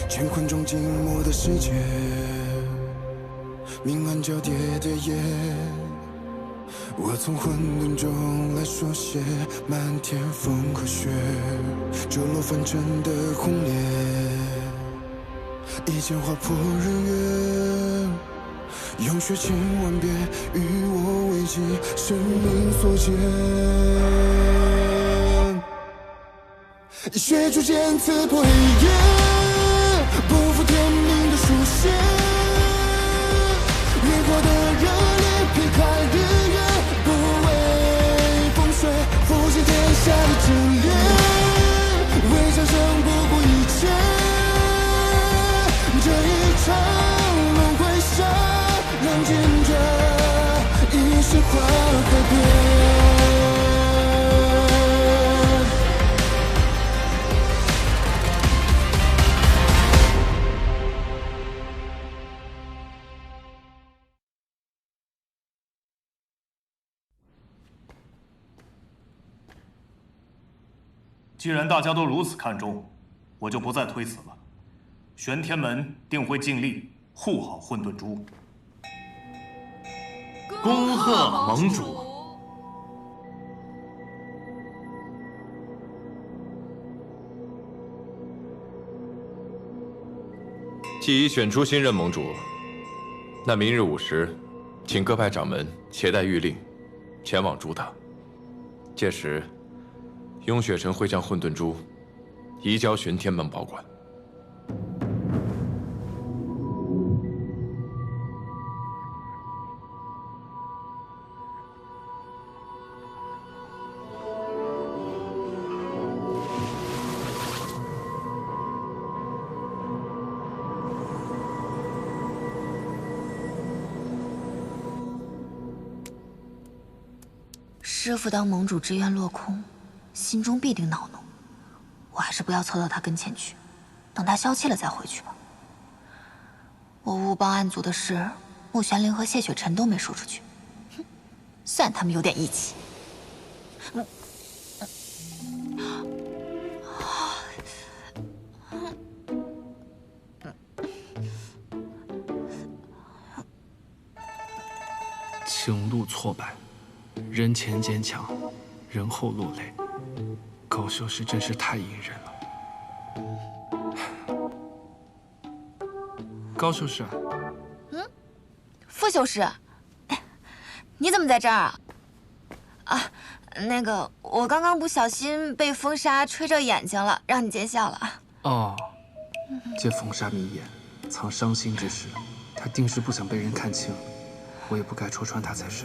乾坤中静默的世界，明暗交叠的夜，我从混沌中来书写漫天风和雪，折落凡尘的红莲，一剑划破日月，用血千万遍与我为己，生命所见。以血铸剑刺破黑夜，不负天命的书写，烈火的热烈劈开日月，不畏风雪，复兴天下的真烈，为战胜不顾一切，这一场轮回下，让见证一世化改变。既然大家都如此看重，我就不再推辞了。玄天门定会尽力护好混沌珠。恭贺盟主！既已选出新任盟主，那明日午时，请各派掌门携带谕令，前往朱塔。届时，雍雪城会将混沌珠移交玄天门保管。师父当盟主之愿落空，心中必定恼怒。我还是不要凑到他跟前去，等他消气了再回去吧。我误帮暗族的事，穆玄灵和谢雪晨都没说出去，哼，算他们有点义气。情路挫败，人前坚强，人后落泪。高修士真是太隐忍了。高修士，傅修士，你怎么在这儿啊？啊，那个，我刚刚不小心被风沙吹着眼睛了，让你见笑了。哦，借风沙迷眼，藏伤心之事，他定是不想被人看清，我也不该戳穿他才是。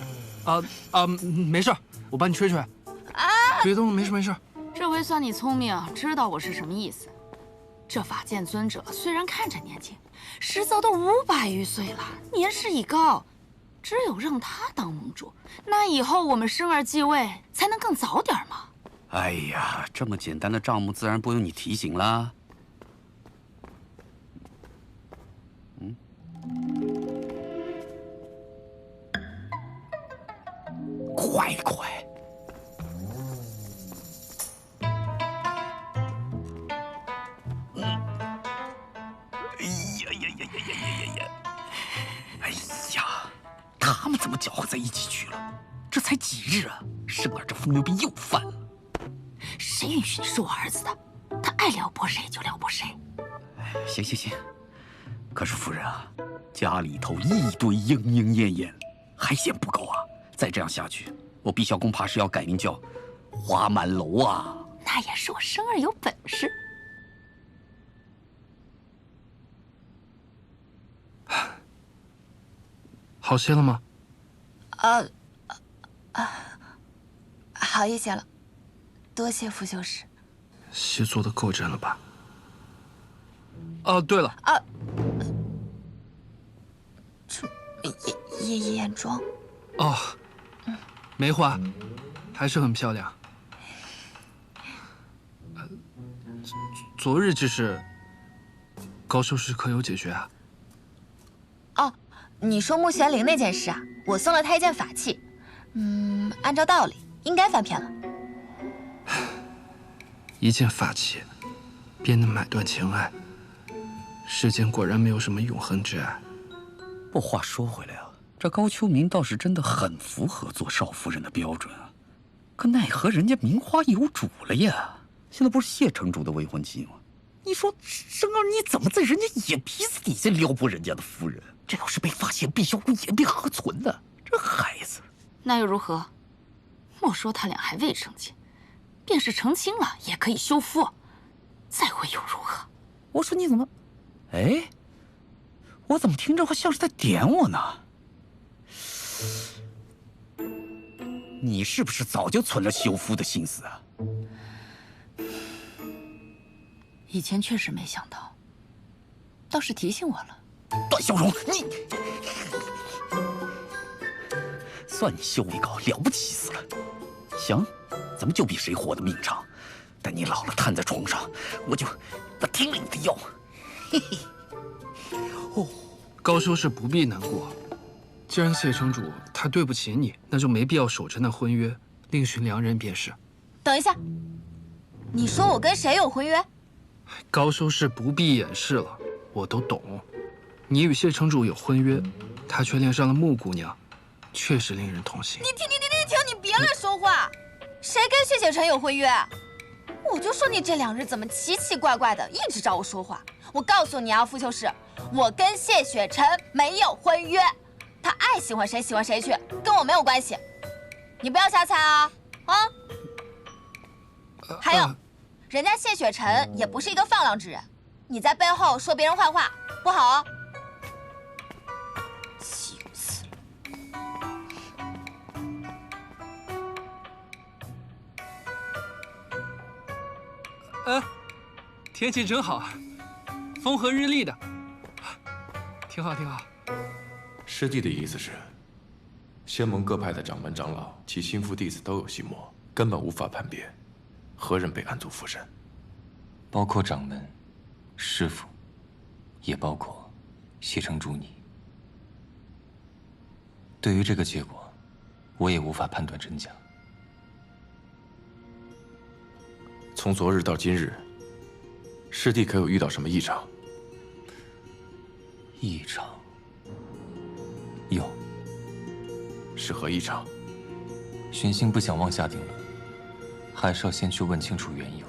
没事，我帮你吹吹。别动了，没事没事。这回算你聪明，知道我是什么意思。这法剑尊者虽然看着年轻，实则都500余岁了，年事已高。只有让他当盟主，那以后我们生儿继位才能更早点嘛。哎呀，这么简单的账目，自然不用你提醒啦。快快！哎呀，他们怎么搅和在一起去了？这才几日啊，生儿这风流病又犯了。谁允许你是我儿子的？他爱撩拨谁就撩拨谁。行行行，可是夫人啊，家里头一堆莺莺燕燕，还嫌不够啊！再这样下去，我毕孝公怕是要改名叫花满楼啊！那也是我生儿有本事。好些了吗？好一些了，多谢傅修士。血做的够真了吧？哦，对了，眼妆。哦，梅花还是很漂亮。昨日之事，高修士可有解决啊？哦，你说穆玄灵那件事啊，我送了他一件法器，按照道理应该翻篇了。一件法器，便能买断情爱，世间果然没有什么永恒之爱。不过话说回来啊，这高秋明倒是真的很符合做少夫人的标准啊。可奈何人家名花有主了呀，现在不是谢城主的未婚妻吗？你说生儿你怎么在人家眼皮子底下撩拨人家的夫人？这要是被发现，陛下会颜面何存呢？这孩子，那又如何？莫说他俩还未成亲，便是成亲了，也可以休夫，再会又如何？我说你怎么？哎，我怎么听这话像是在点我呢？你是不是早就存了休夫的心思啊？以前确实没想到，倒是提醒我了。段小荣，你算你修为高，了不起死了。行，咱们就比谁活得命长。等你老了瘫在床上，我就听了你的药。嘿嘿。哦，高修士不必难过。既然谢城主他对不起你，那就没必要守着那婚约，另寻良人便是。等一下，你说我跟谁有婚约？高修士不必掩饰了，我都懂。你与谢城主有婚约，他却恋上了穆姑娘，确实令人痛心。你停！你别乱说话！谁跟谢雪辰有婚约？我就说你这2日怎么奇奇怪怪的，一直找我说话。我告诉你啊，傅秋实，我跟谢雪辰没有婚约，他爱喜欢谁喜欢谁去，跟我没有关系。你不要瞎猜啊！啊！还有，人家谢雪辰也不是一个放浪之人，你在背后说别人坏话不好哦。岂有此理！天气真好，风和日丽的，挺好。师弟的意思是，仙盟各派的掌门长老及心腹弟子都有心魔，根本无法判别何人被暗族附身，包括掌门、师傅，也包括谢城主你。对于这个结果，我也无法判断真假。从昨日到今日，师弟可有遇到什么异常？异常？有。是何异常？玄星不想妄下定论，还是要先去问清楚缘由。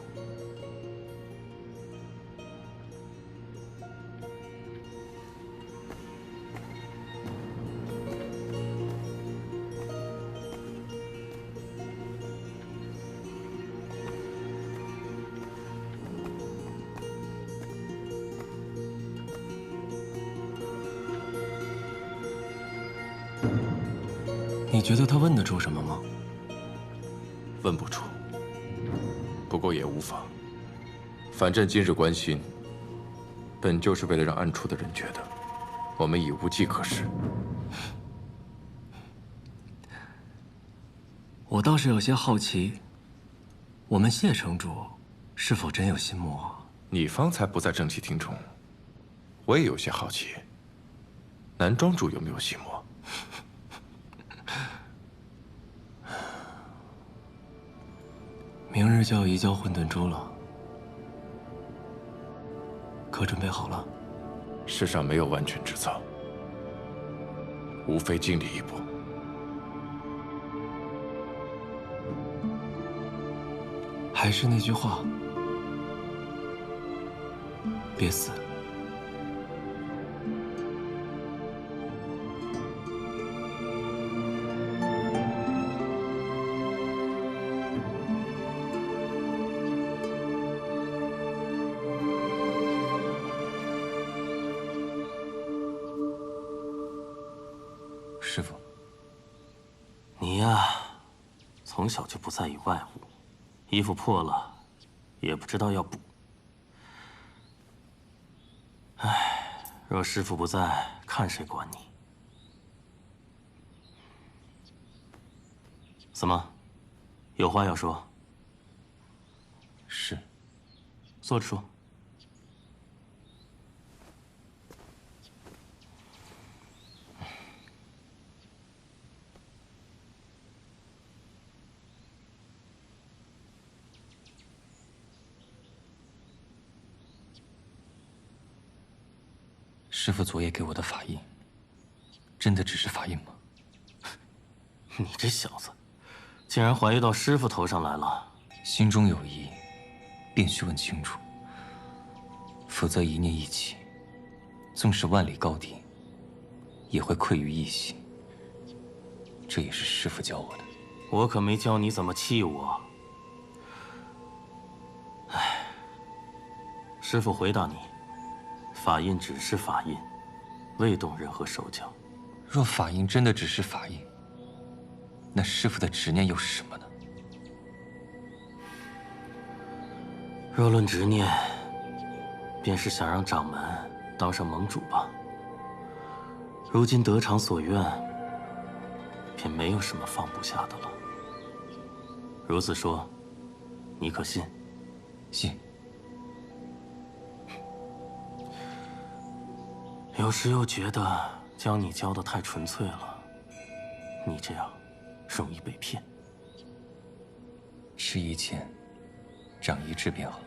你觉得他问得出什么吗？问不出，不过也无妨。反正今日关心，本就是为了让暗处的人觉得我们已无计可施。我倒是有些好奇，我们谢城主是否真有心魔？你方才不在正气厅中，我也有些好奇，南庄主有没有心魔？明日就要移交混沌珠了，可准备好了？世上没有完全之造，无非尽力一搏。还是那句话，别死。师傅，你呀，从小就不在意外物，衣服破了，也不知道要补。唉，若师傅不在，看谁管你？怎么，有话要说？是，坐着说。师父昨夜给我的法印，真的只是法印吗？你这小子，竟然怀疑到师父头上来了。心中有疑，便须问清楚，否则一念一起，纵是万里高低，也会溃于一息。这也是师父教我的。我可没教你怎么气我。唉，师父回答你，法印只是法印，未动任何手脚。若法印真的只是法印，那师父的执念又是什么呢？若论执念，便是想让掌门当上盟主吧。如今得偿所愿，便没有什么放不下的了。如此说，你可信？信。有时又觉得将你教得太纯粹了，你这样容易被骗。吃一堑，长一智便好。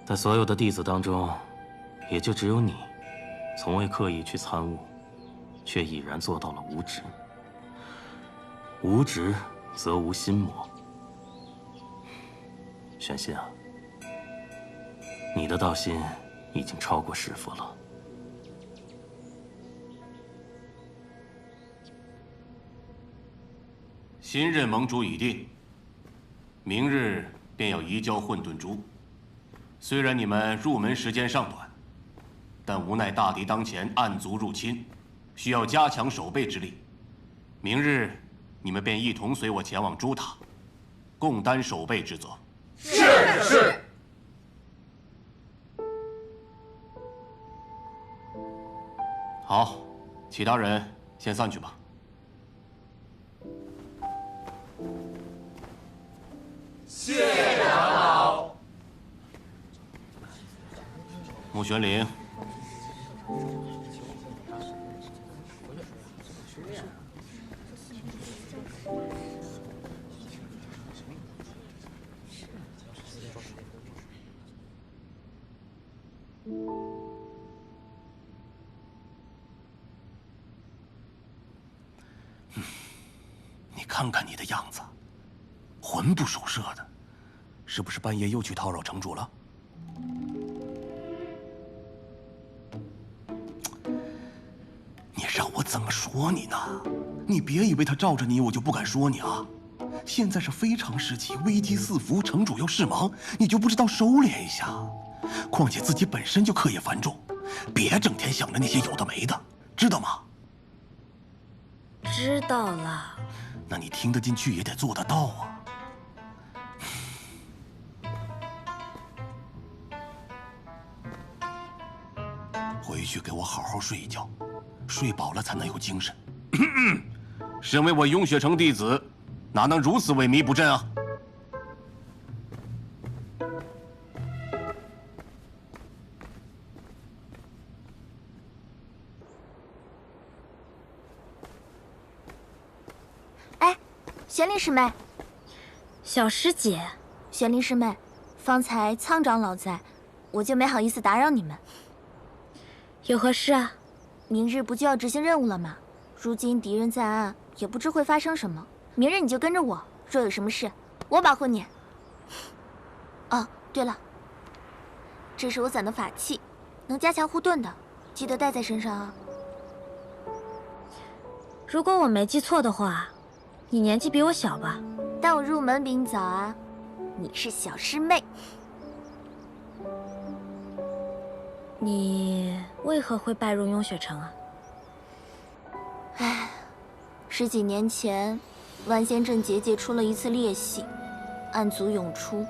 在所有的弟子当中，也就只有你，从未刻意去参悟，却已然做到了无执。无执则无心魔。玄心啊，你的道心已经超过师父了。新任盟主已定，明日便要移交混沌珠。虽然你们入门时间尚短，但无奈大敌当前，暗族入侵，需要加强守备之力。明日你们便一同随我前往珠塔，共担守备之责。是。好，其他人先散去吧。谢长老。穆玄灵，你看看你的样子，魂不守舍的，是不是半夜又去叨扰城主了？你让我怎么说你呢？你别以为他罩着你，我就不敢说你啊！现在是非常时期，危机四伏，城主要事忙，你就不知道收敛一下？况且自己本身就课业繁重，别整天想着那些有的没的，知道吗？知道了。那你听得进去也得做得到啊！回去给我好好睡一觉，睡饱了才能有精神。身为我雍雪城弟子，哪能如此萎靡不振啊？哎，玄灵师妹，小师姐，玄灵师妹，方才苍长老在，我就没好意思打扰你们。有何事啊？明日不就要执行任务了吗？如今敌人在暗，也不知会发生什么。明日你就跟着我，若有什么事，我保护你。哦，对了，这是我攒的法器，能加强护盾的，记得带在身上啊。如果我没记错的话，你年纪比我小吧？但我入门比你早啊，你是小师妹。你为何会拜入雍雪城啊？唉，10几年前，万仙镇结界出了一次裂隙，暗族涌出，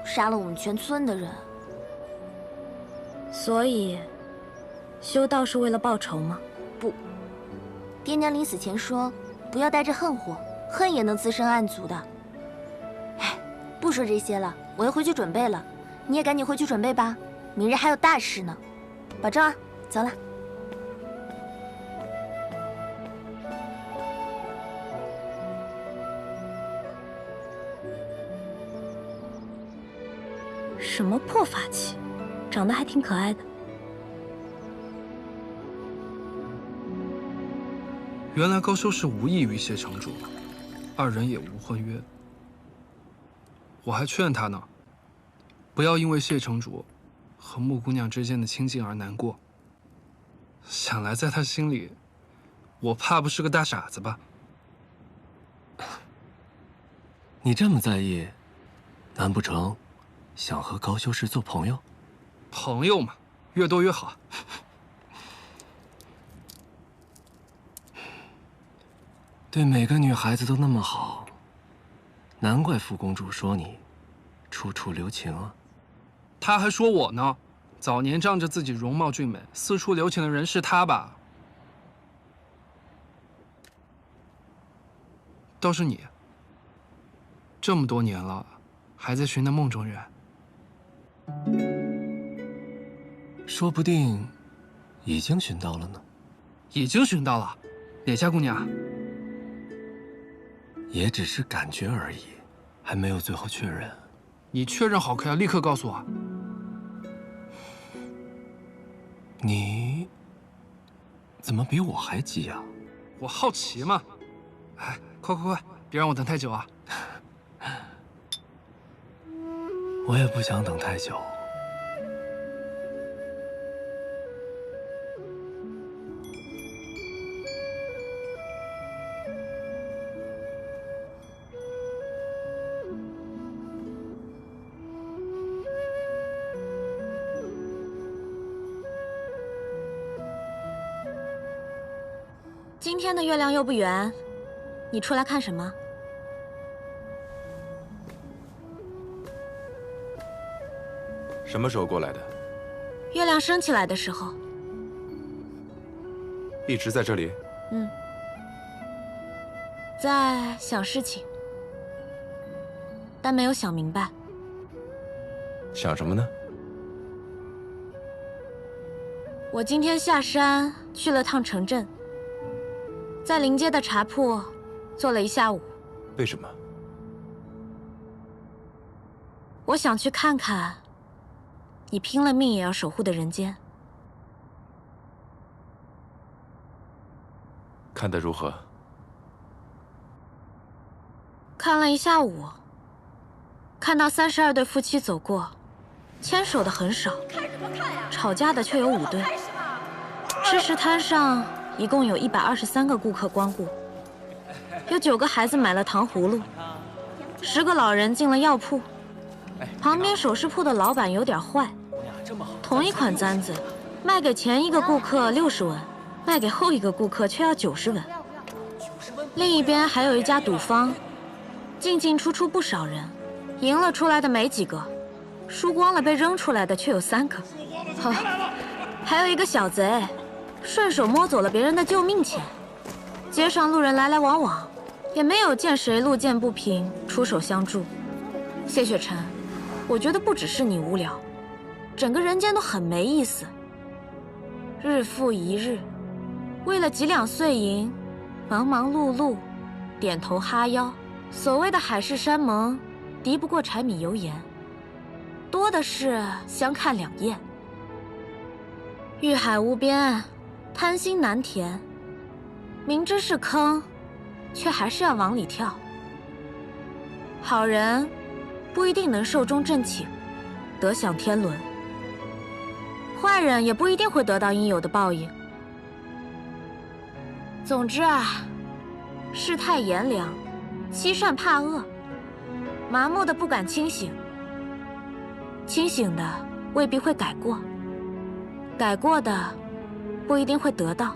杀了我们全村的人。所以，修道是为了报仇吗？不，爹娘临死前说，不要带着恨火，恨也能滋生暗族的。唉，不说这些了，我要回去准备了，你也赶紧回去准备吧，明日还有大事呢。保重啊，走了。什么破法器，长得还挺可爱的。原来高修氏无意于谢城主，二人也无婚约。我还劝他呢，不要因为谢城主和穆姑娘之间的亲近而难过。想来在他心里，我怕不是个大傻子吧？你这么在意，难不成想和高修氏做朋友？朋友嘛，越多越好。对每个女孩子都那么好，难怪傅公主说你处处留情啊。她还说我呢，早年仗着自己容貌俊美，四处留情的人是她吧？倒是你，这么多年了，还在寻那梦中人。说不定已经寻到了呢。已经寻到了，哪家姑娘？也只是感觉而已，还没有最后确认。你确认好可要立刻告诉我。你怎么比我还急啊？我好奇嘛。哎，快快快，别让我等太久啊！我也不想等太久。今天的月亮又不圆，你出来看什么？什么时候过来的？月亮升起来的时候。一直在这里？嗯，在想事情，但没有想明白。想什么呢？我今天下山去了趟城镇，在临街的茶铺坐了一下午。为什么？我想去看看你拼了命也要守护的人间。看得如何？看了一下午，看到32对夫妻走过，牵手的很少，吵架的却有5对。吃食摊上一共有123个顾客光顾，有9个孩子买了糖葫芦，10个老人进了药铺。旁边首饰铺的老板有点坏，同一款簪子，卖给前一个顾客60文，卖给后一个顾客却要90文。另一边还有一家赌坊，进进出出不少人，赢了出来的没几个，输光了被扔出来的却有3个。还有一个小贼，顺手摸走了别人的救命钱。街上路人来来往往，也没有见谁路见不平出手相助。谢雪晨，我觉得不只是你无聊，整个人间都很没意思。日复一日，为了几两碎银，忙忙碌碌，点头哈腰。所谓的海誓山盟，敌不过柴米油盐，多的是相看两厌。欲海无边，贪心难填，明知是坑，却还是要往里跳。好人不一定能寿终正寝，得享天伦；坏人也不一定会得到应有的报应。总之啊，世态炎凉，欺善怕恶，麻木的不敢清醒，清醒的未必会改过，改过的不一定会得到，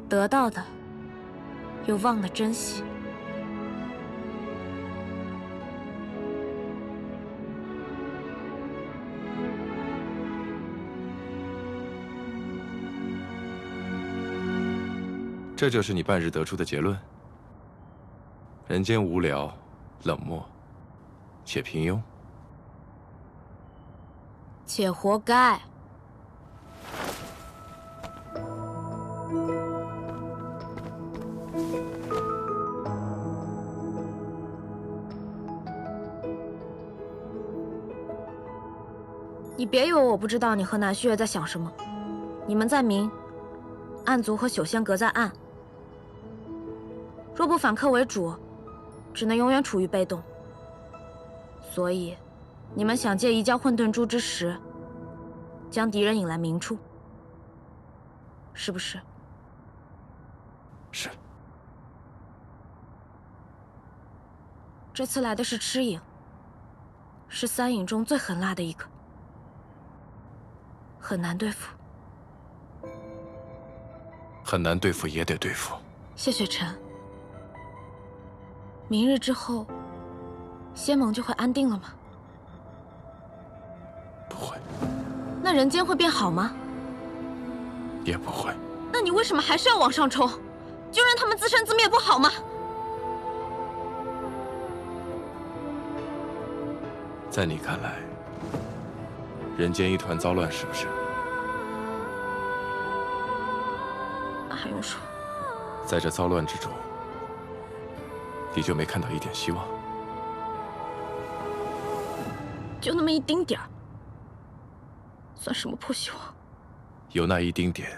得到的又忘了珍惜。这就是你半日得出的结论？人间无聊、冷漠，且平庸，且活该。你别以为我不知道你和南旭月在想什么，你们在明，暗族和朽仙阁在暗，若不反客为主，只能永远处于被动。所以，你们想借移交混沌珠之时，将敌人引来明处，是不是？是。这次来的是赤影，是三影中最狠辣的一个，很难对付。很难对付也得对付。谢雪晨，明日之后，仙盟就会安定了吗？不会。那人间会变好吗？也不会。那你为什么还是要往上冲？就让他们自生自灭不好吗？在你看来，人间一团糟乱，是不是？那还用说？在这糟乱之中，你就没看到一点希望？就那么一丁点儿，算什么破希望？有那一丁点，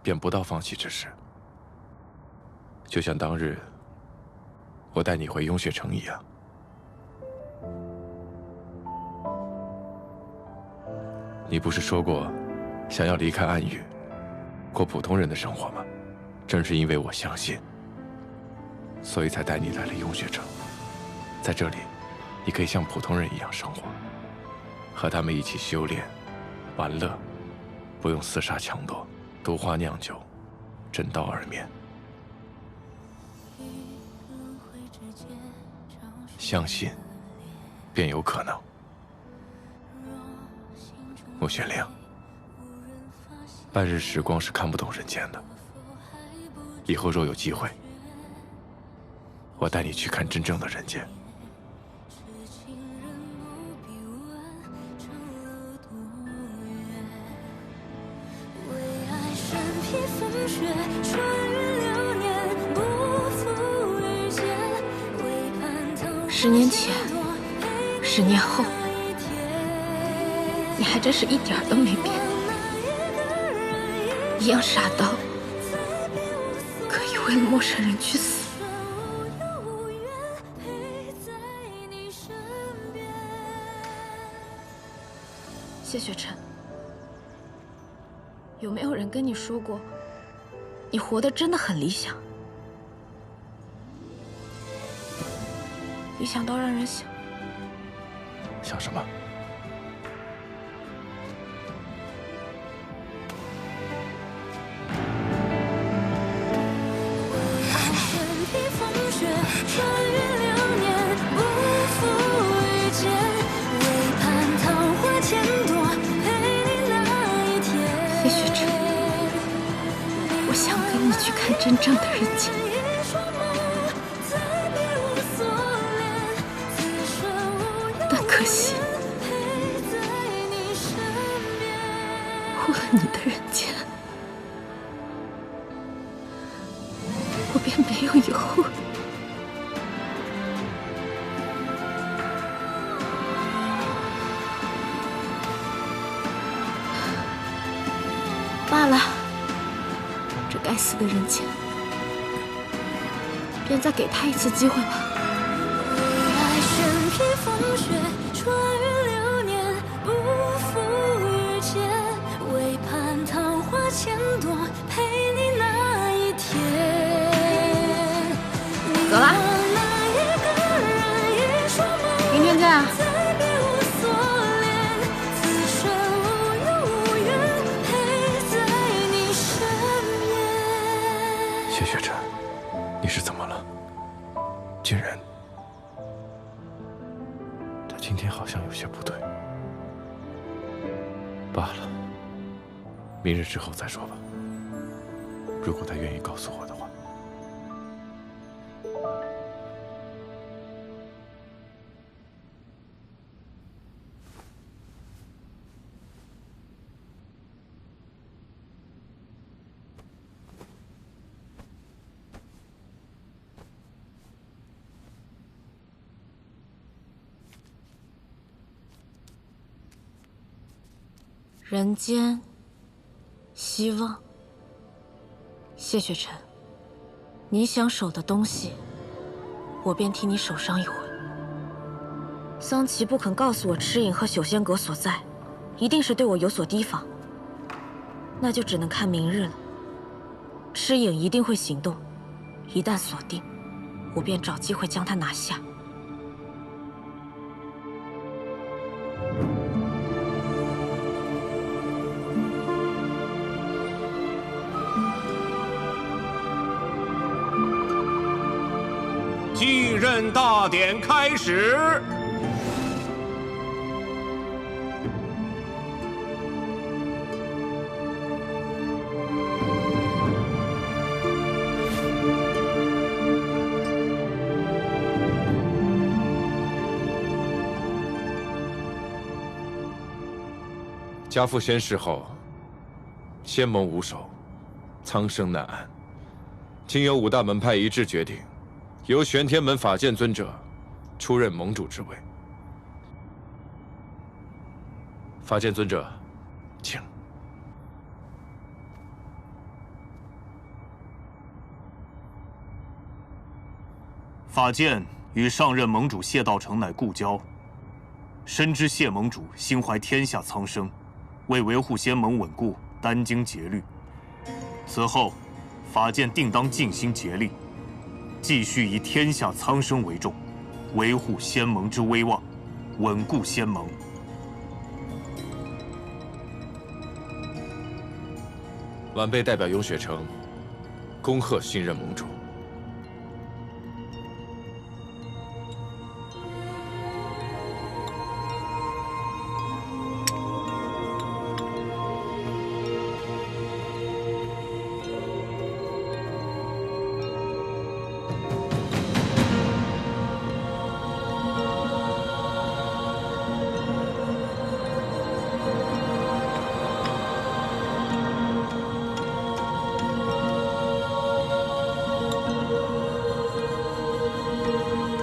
便不到放弃之时。就像当日我带你回雍血城一样。你不是说过，想要离开暗域，过普通人的生活吗？正是因为我相信，所以才带你来了雍血城。在这里，你可以像普通人一样生活，和他们一起修炼、玩乐，不用厮杀抢夺，毒花酿酒，枕刀而眠。相信，便有可能。穆玄灵，半日时光是看不懂人间的。以后若有机会，我带你去看真正的人间。10年前，10年后。你还真是一点儿都没变，一样傻到可以为了陌生人去死。谢雪晨，有没有人跟你说过，你活得真的很理想？理想到让人想。想什么？谢雪晨，我想跟你去看真正的人间，但可惜，过了你的人间，我便没有以后了。罢了，这该死的人间，便再给他一次机会吧。走啦，明天见啊。谢雪晨，你是怎么了？竟然，他今天好像有些不对。罢了，明日之后再说吧。如果他愿意告诉我的话。人间，希望，谢雪晨，你想守的东西，我便替你守上一回。桑琪不肯告诉我赤影和朽仙阁所在，一定是对我有所提防。那就只能看明日了。赤影一定会行动，一旦锁定，我便找机会将他拿下。继任大典开始。家父仙逝后，仙盟无首，苍生难安。今有5大门派一致决定，由玄天门法剑尊者出任盟主之位。法剑尊者，请。法剑与上任盟主谢道成乃故交，深知谢盟主心怀天下苍生。为维护仙盟稳固，殚精竭虑。此后，法剑定当尽心竭力，继续以天下苍生为重，维护仙盟之威望，稳固仙盟。晚辈代表永雪城，恭贺新任盟主。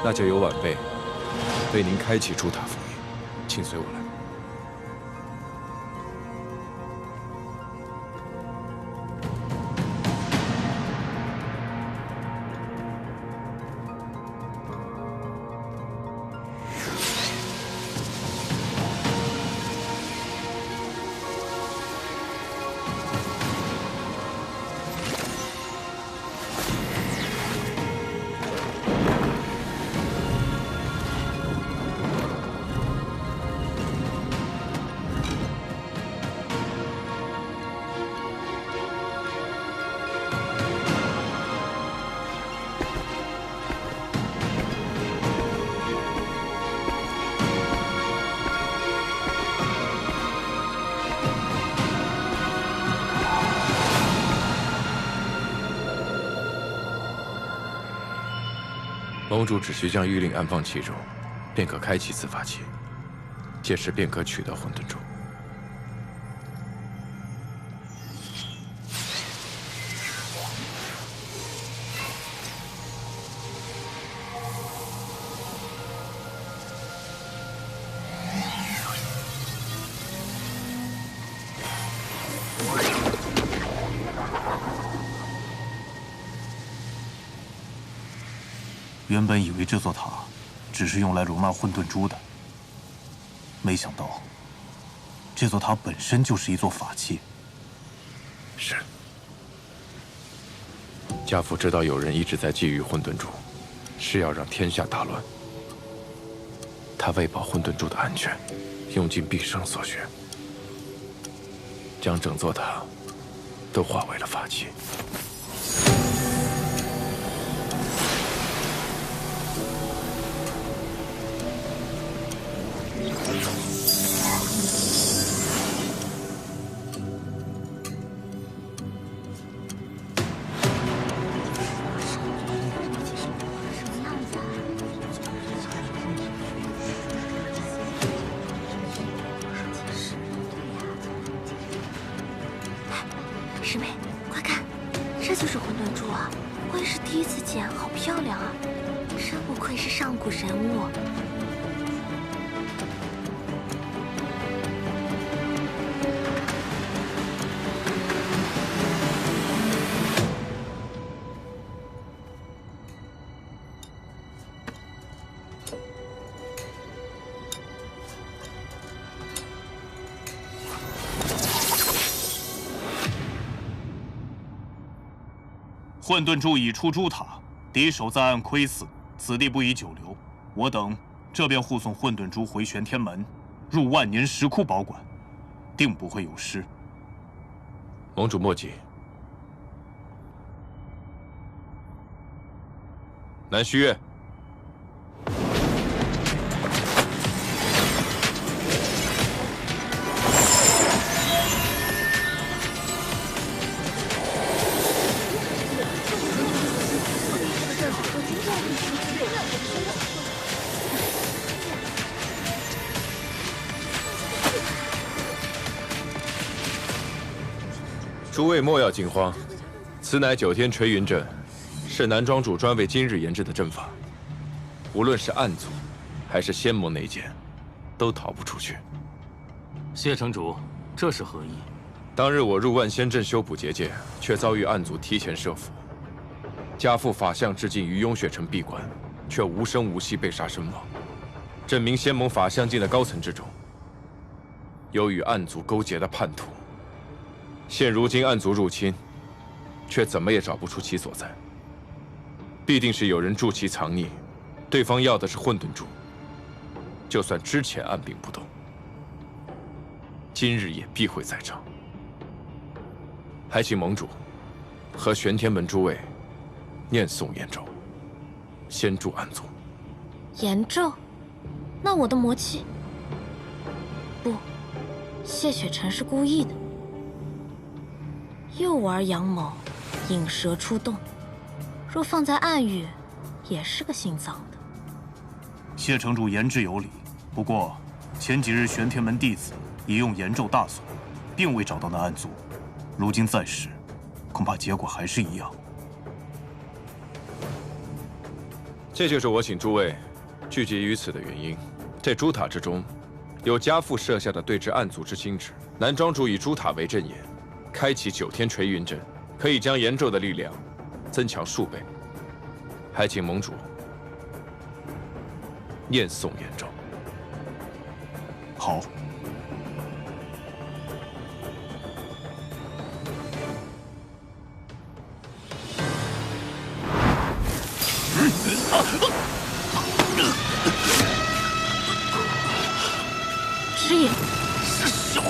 那就由晚辈为您开启朱塔封印，请随我来。盟主只需将玉令安放其中，便可开启此法器，届时便可取得混沌珠。原本以为这座塔只是用来容纳混沌珠的，没想到这座塔本身就是一座法器。是。家父知道有人一直在觊觎混沌珠，是要让天下大乱。他为保混沌珠的安全，用尽毕生所学，将整座塔都化为了法器。师妹，快看，这就是混沌珠啊！我也是第一次见，好漂亮啊！真不愧是上古神物。混沌柱已出朱塔，敌手在岸窥伺，此地不宜久留。我等这便护送混沌珠回玄天门，入万年石窟保管，定不会有失。盟主莫急。南虚月。 诸位莫要惊慌，此乃9天垂云阵，是南庄主专为今日研制的阵法。无论是暗族，还是仙盟内奸，都逃不出去。谢城主，这是何意？当日我入万仙阵修补结界，却遭遇暗族提前设伏，家父法相至今于雍雪城闭关，却无声无息被杀身亡。这名仙盟法相境的高层之中，有与暗族勾结的叛徒。 现如今暗族入侵，却怎么也找不出其所在。必定是有人助其藏匿，对方要的是混沌珠。就算之前按兵不动，今日也必会在场。还请盟主和玄天门诸位念诵延咒，先助暗族。延咒？那我的魔气？不，谢雪晨是故意的。 又玩阳谋，引蛇出洞。若放在暗域，也是个姓臧的。谢城主言之有理，不过前几日玄天门弟子已用延咒大锁，并未找到那暗族。如今再试，恐怕结果还是一样。这就是我请诸位聚集于此的原因。这朱塔之中，有家父设下的对峙暗族之心旨。南庄主以朱塔为阵眼。 开启9天垂云阵，可以将延咒的力量增强数倍。还请盟主念诵延咒。好。师爷，是小。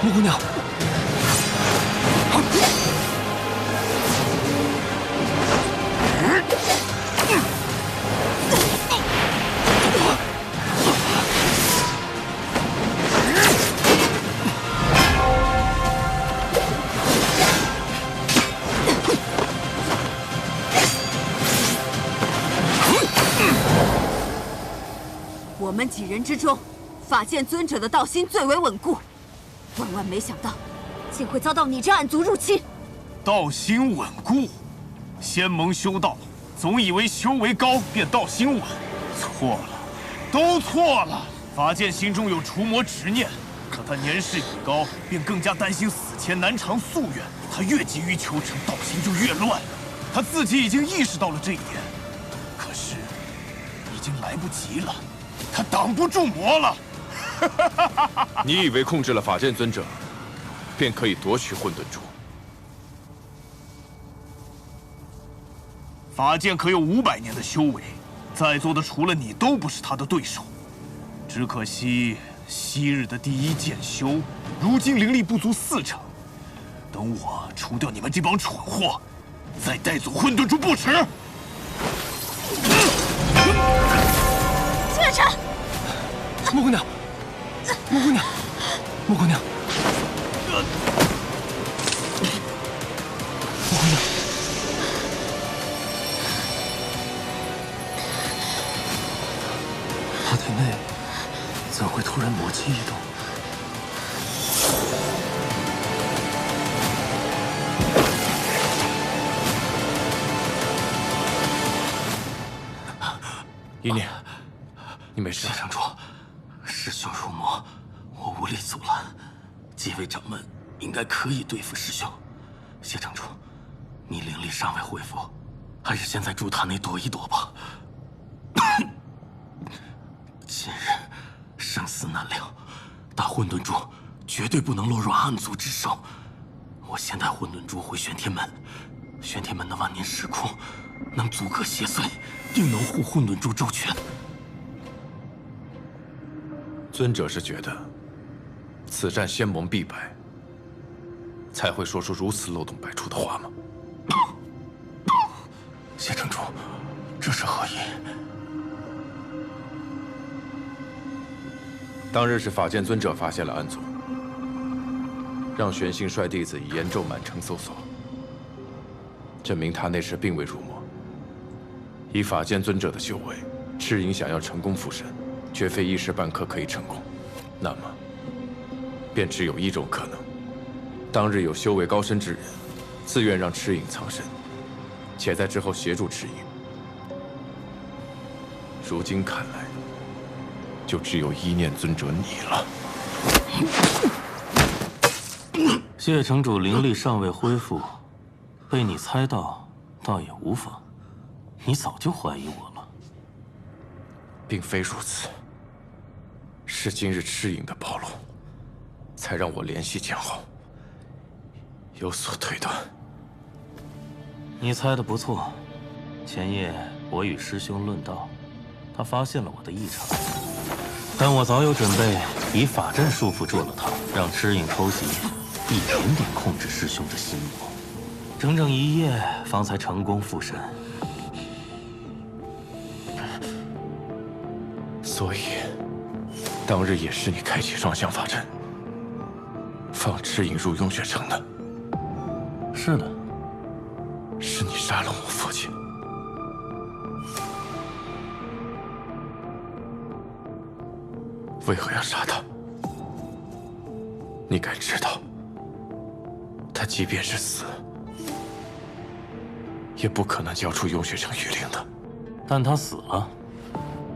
木姑娘，我们几人之中，法剑尊者的道心最为稳固。 万万没想到，竟会遭到你这暗族入侵。道心稳固，仙盟修道，总以为修为高便道心稳，错了，都错了。法剑心中有除魔执念，可他年事已高，便更加担心死前难偿夙愿。他越急于求成，道心就越乱。他自己已经意识到了这一点，可是已经来不及了，他挡不住魔了。 你以为控制了法剑尊者，便可以夺取混沌珠？法剑可有500年的修为，在座的除了你都不是他的对手。只可惜昔日的第一剑修，如今灵力不足4成。等我除掉你们这帮蠢货，再带走混沌珠不迟。谢晨，木姑娘。 木姑娘，木姑娘，木姑娘，他体内怎会突然魔气异动？一念，你没事？谢城主，师兄入魔，我无力阻拦。几位掌门应该可以对付师兄。谢城主，你灵力尚未恢复，还是先在主塔内躲一躲吧。今日生死难料，大混沌珠绝对不能落入暗族之手。我先带混沌珠回玄天门，玄天门的万年石窟能阻隔邪祟，定能护混沌珠周全。尊者是觉得此战仙盟必败，才会说出如此漏洞百出的话吗？谢城主，这是何意？当日是法剑尊者发现了暗族，让玄星率弟子以严咒满城搜索，证明他那时并未入魔。以法剑尊者的修为，赤影想要成功附身，绝非一时半刻可以成功。那么，便只有一种可能：当日有修为高深之人，自愿让赤影藏身，且在之后协助赤影。如今看来，就只有依念尊者你了。谢城主灵力尚未恢复，被你猜到，倒也无妨。你早就怀疑我了。并非如此，是今日赤影的暴露，才让我联系前后，有所推断。你猜的不错。前夜我与师兄论道，他发现了我的异常，但我早有准备，以法阵束缚住了他，让赤影偷袭，一点点控制师兄的心魔，整整一夜方才成功附身。所以，当日也是你开启双向法阵，放赤影入雍血城的。是的，是你杀了我父亲。为何要杀他？你该知道，他即便是死，也不可能交出雍血城御令的。但他死了，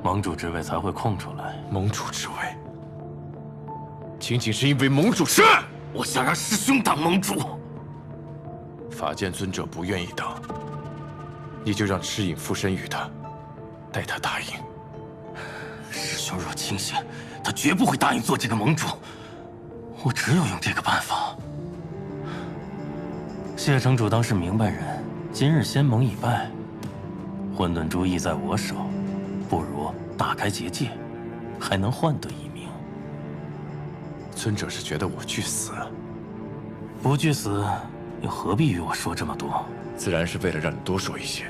盟主之位才会空出来。盟主之位，仅仅是因为盟主是我想让师兄当盟主。法剑尊者不愿意当，你就让赤影附身于他，待他答应。师兄若清醒，他绝不会答应做这个盟主。我只有用这个办法。谢城主当是明白人，今日仙盟已败，混沌珠亦在我手，不如打开结界，还能换得一命。尊者是觉得我去死？不去死，又何必与我说这么多？自然是为了让你多说一些。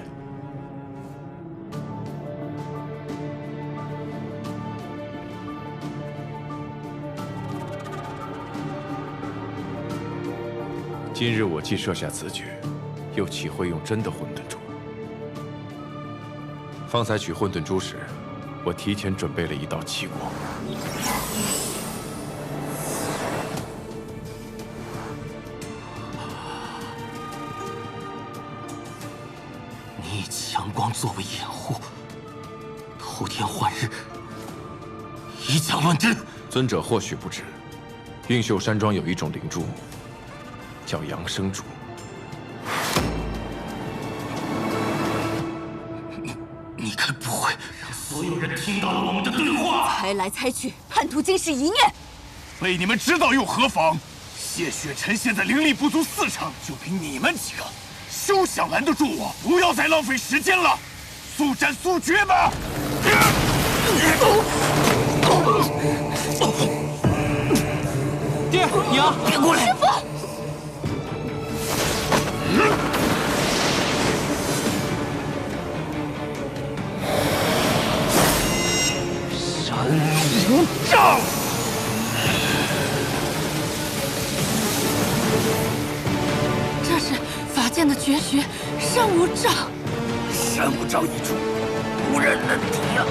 今日我既设下此局，又岂会用真的混沌珠？方才取混沌珠时，我提前准备了一道奇光。你以强光作为掩护，偷天换日，以假乱真。尊者或许不知，运秀山庄有一种灵珠，叫阳生珠。你该不会让所有人听到了我们的对话？猜来猜去，叛徒竟是一念。被你们知道又何妨？谢雪晨现在灵力不足4成，就凭你们几个，休想拦得住我！不要再浪费时间了，速战速决吧！爹，娘，别过来！师父。山无障，这是法剑的绝学山无障。山无障一出，无人能敌呀！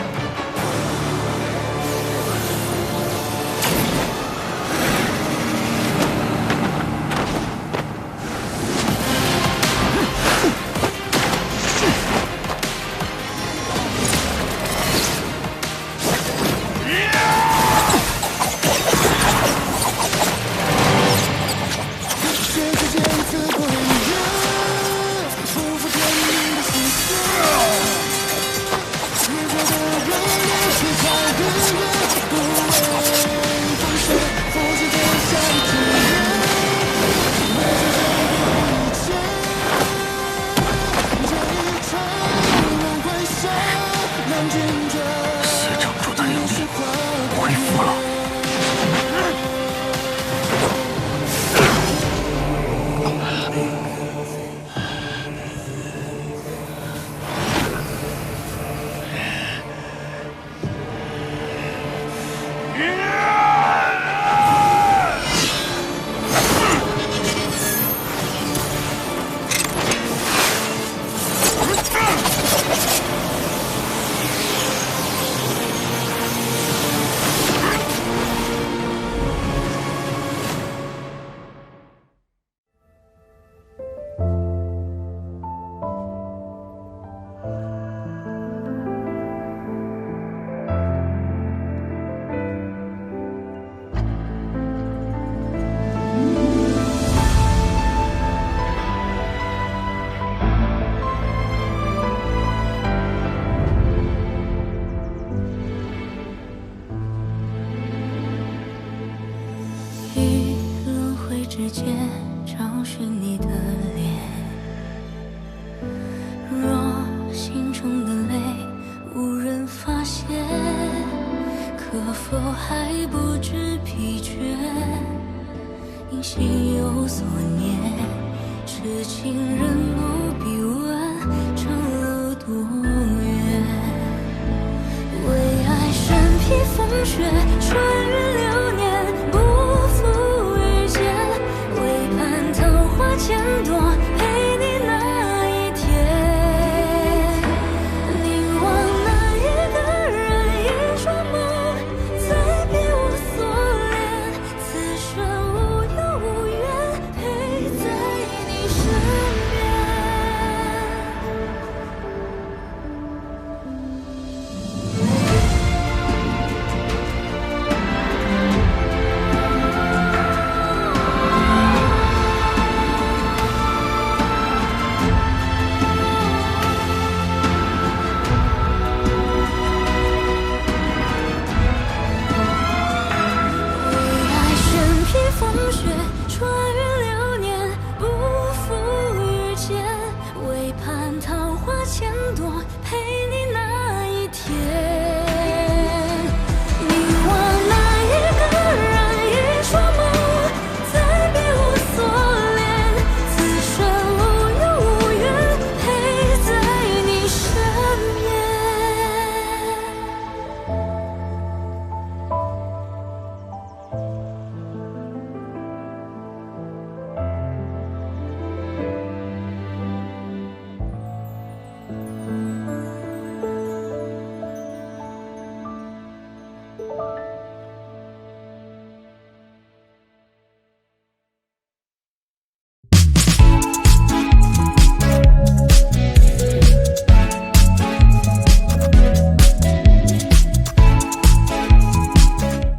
可否还不知疲倦？因心有所念，痴情人不必问长路多远。为爱身披风雪，穿越流年，不负遇见。为盼桃花千朵，陪你那一天。凝望那一个人，一双眸，再别无所恋。此生无忧无怨，陪在你身边。为爱身披风雪，穿越流年，不负遇见。为盼桃花千朵，陪